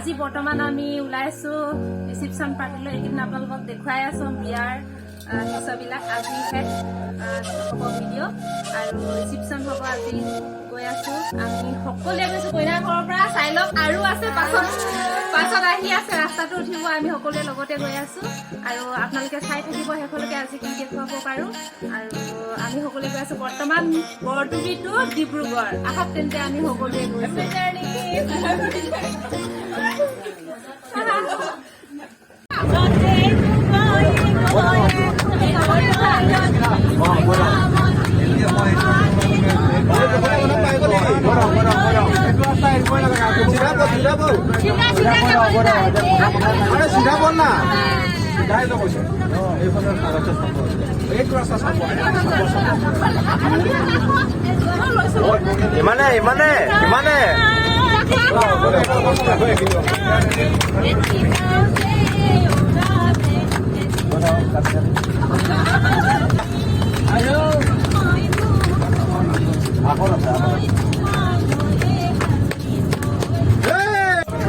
আজি বৰ্তমান আমি ওলাইছো ৰিচিপশ্যন পাৰ্টিলৈ। এইকেইদিন আপোনালোকক দেখুৱাই আছো বিয়াৰ দৃশ্যবিলাক। আজি হ'ব ভিডিঅ' আৰু ৰিচিপশ্যন হ'ব। আজি গৈ আছো, আমি সকলোৱে গৈছো কইনা ঘৰৰ পৰা। চাই লওক, আৰু আছে পাছত আহি আছে, ৰাস্তাটো উঠিব। আমি সকলোৱে লগতে গৈ আছো আৰু আপোনালোকে চাই থাকিব শেষলৈকে আজি কি দেখুৱাব পাৰো। আৰু আমি সকলোৱে গৈ আছো বৰ্তমান বৰদুবি টু ডিব্ৰুগড়। আহক তেন্তে আমি সকলোৱে গৈছো। सीधा बोलना इमाने इमाने इमाने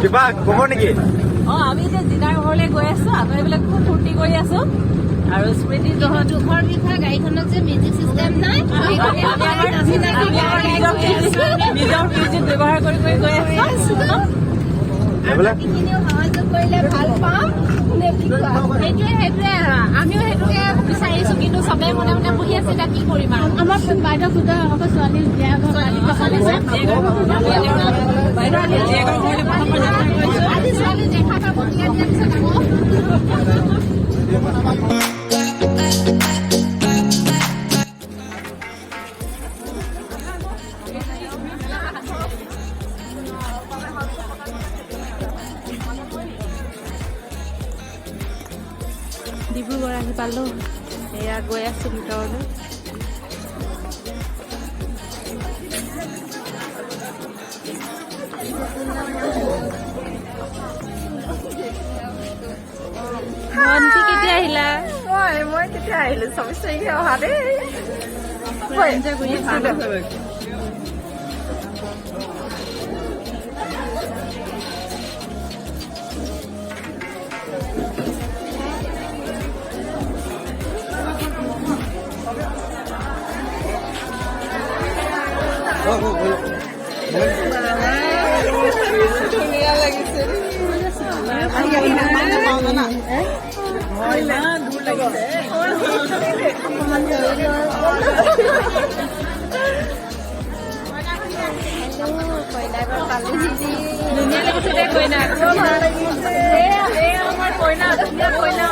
কিবা কব নেকি? আমি এতিয়া জিনাৰ ঘৰলৈ গৈ আছো। আমি এইবিলাক খুব ফূৰ্তি কৰি আছো আৰু স্মৃতি দুখৰ বিষয়ে গাড়ীখনত যে মিউজিক চিষ্টেম নাই, নিজৰ মিউজিক ব্যৱহাৰ কৰি গৈ আছো। সহযোগ কৰিলে ভাল পাম। সেইটোৱে আমিও সেইটোকে বিচাৰিছো, কিন্তু চবে মনে মনে বহি আছে। এতিয়া কি কৰিম আৰু আমাৰ বাইদেউ সুধা আকৌ ছোৱালী আজি ছোৱালী দেখা পাব দিয়া দিয়াৰ পিছত ডিব্ৰুগড় আহি পালো। এয়া গৈ আছো ভিতৰলৈ। ভণ্টি কেতিয়া আহিলা? মই কেতিয়া আহিলো? 24 তাৰিখে অহা দেই। এনজয় কৰি আছো। ধুনীয়া লাগিছে। ধুনীয়া লাগিছে দে কইনা। আমাৰ কইনা ধুনীয়া কইনা।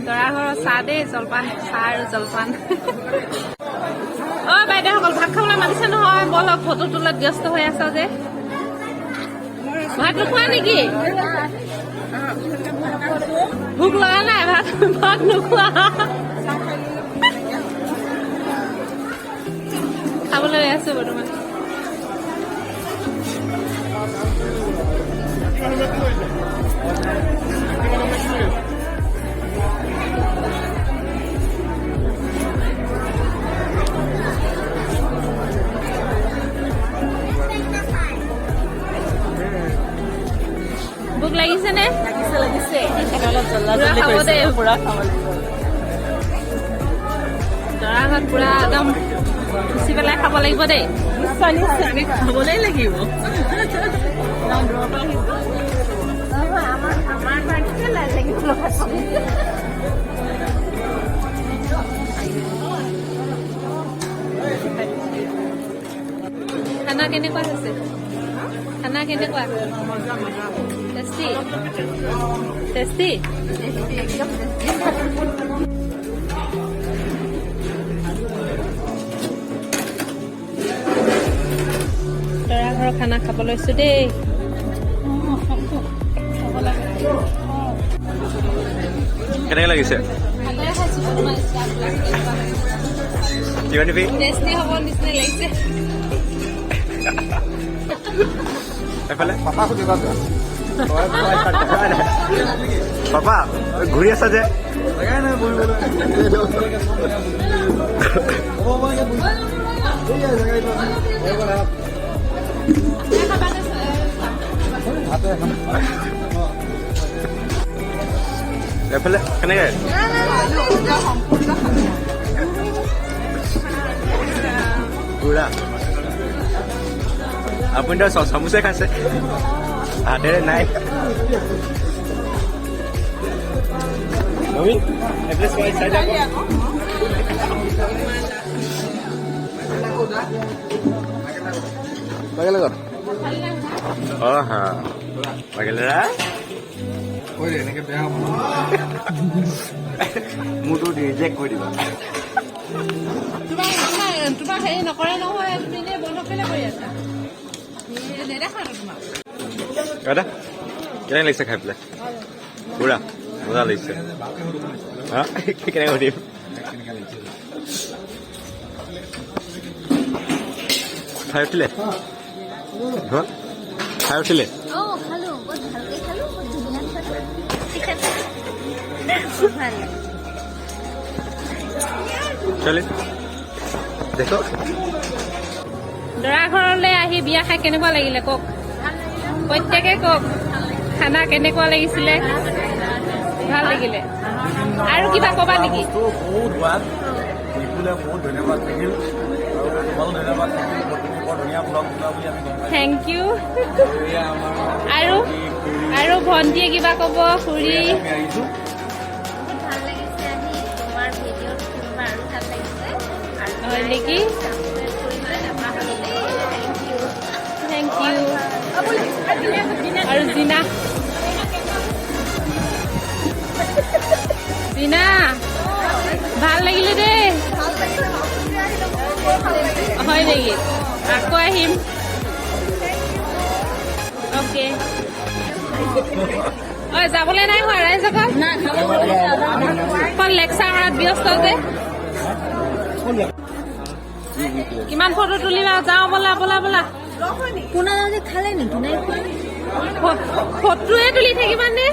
দৰা ঘৰৰ চাহ দেই, জলপান, চাহ আৰু জলপান। অ বাইদেউসকল, ভাত খাবলৈ মাতিছে নহয়, বলক। ফটো তোলাত ব্যস্ত হৈ আছা যে। ভাত নোখোৱা নেকি? ভোক লগা নাই? ভাত নোখোৱা? খাবলৈ আছো বৰ্তমান। ভোক লাগিছে নে? লাগিছে। খাব দে, পুৰা খাব লাগিব। দৰা ঘৰত পুৰা একদম খুচি পেলাই খাব লাগিব দেই। আমি খাবলেই লাগিব। খানা কেনেকুৱা হৈছে? খানা কেনেকুৱা? টেষ্টি? টেষ্টি? দৰা ঘৰৰ খানা খাব লৈছো দেই। কেনেকৈ লাগিছে ভালদৰে খাইছোঁ তোমাৰ ষ্টাফবিলাক কেনেকুৱা লাগিছে কিমান দিবি টেষ্টি হ'ব নিচিনা লাগিছে এফালে পাপা ঘূৰি আছা যে এফালে কেনেকৈ পুৰা আপুনি তো চামুচে খাইছে হাতেৰে নাই নবীন এফালে চাই যাব পাগল লগত হা পাগলেৰা এনেকে বেয়া হ'ব মোৰতো ৰিজেক্ট কৰি দিবা তোমাক হেৰি নকৰে নহয় তুমি এনেই বন্ধ কেলে কৰি আছা নেদেখা তোমাক দাদা কেনেকৈ লাগিছে খাই পেলাই পুৰা মজা লাগিছে হা কেনেকৈ সুধিম খাই উঠিলে খাই উঠিলে অঁ খালোঁ বহুত ভালকৈ খালোঁ বহুত ধুনীয়া ভাল চলে দেখো দৰা ঘৰলৈ আহি বিয়া খাই কেনেকুৱা লাগিলে কওক প্ৰত্যেকে কওক খানা কেনেকুৱা লাগিছিলে ভাল লাগিলে আৰু কিবা ক'বা নেকি বহুত সোৱাদ নিপুলে বহুত ধন্যবাদ থাকিল আৰু তোমালো ধন্যবাদ থাকিল বৰ ধুনীয়া ব্লগ বনোৱা বুলি আমি গম পাইছোঁ থেংক ইউ এয়া আমাৰ আৰু ভণ্টিয়ে কিবা ক'ব খুৰী আমি আহিছোঁ বহুত ভাল লাগিছে আহি তোমাৰ ভিডিঅ'ত কোনোবা আৰু ভাল লাগিছে আৰু হয় নেকি ছাবস্ক্ৰাইব কৰিবলৈ নাপাহৰিলে থেংক ইউ আৰু জিনা জিনা ভাল লাগিলে দেই হয় নেকি আকৌ আহিম অ'কে ঐ যাবলৈ নাই হোৱা ৰাইজক লেকচাৰ মাৰাত ব্যস্ত যে কিমান ফটো তুলিবা যাওঁ ব'লা ব'লা ব'লা কোনে যে খালে নেকি নাই ফটোৱে তুলি থাকিবানে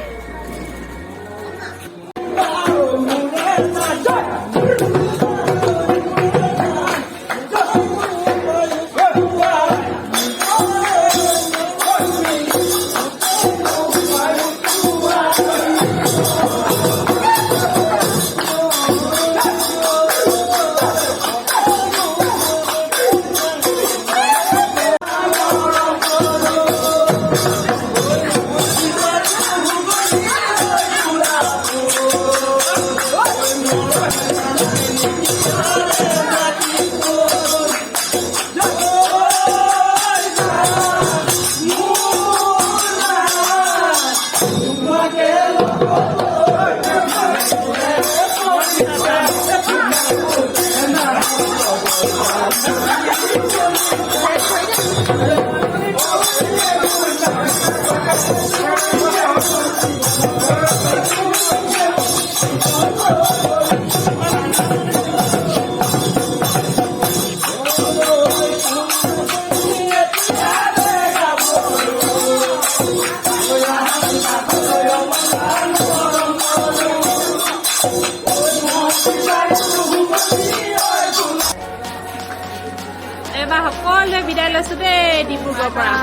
এবাৰ সকলোৱে বিদায় লৈছো দেই ডিব্ৰুগড়ৰ পৰা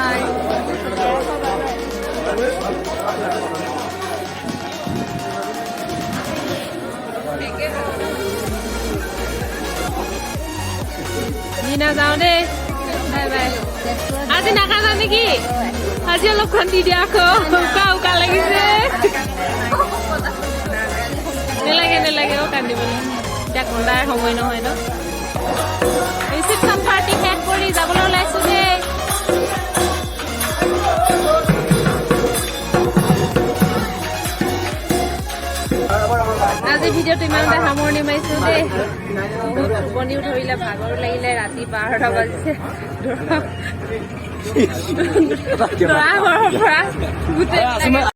দিনা যাওঁ দেই বাই বাই আজি নাখানা নেকি আজি অলপ খন্তি দিয়া আকৌ উকা উকা লাগিছে নেলাগে নেলাগে অ কান্দিবলৈ এতিয়া কন্দাৰ সময় নহয় ন ৰিচিপশ্যন পাৰ্টি শেষ কৰি যাবলৈ ওলাইছো দেই আজি ভিডিঅ'টো ইমানতে সামৰণি মাৰিছো দেই বহুত টোপনিও ধৰিলে ভাগৰো লাগিলে ৰাতি 12টা বাজিছে দৰা ঘৰৰ পৰা গোটেই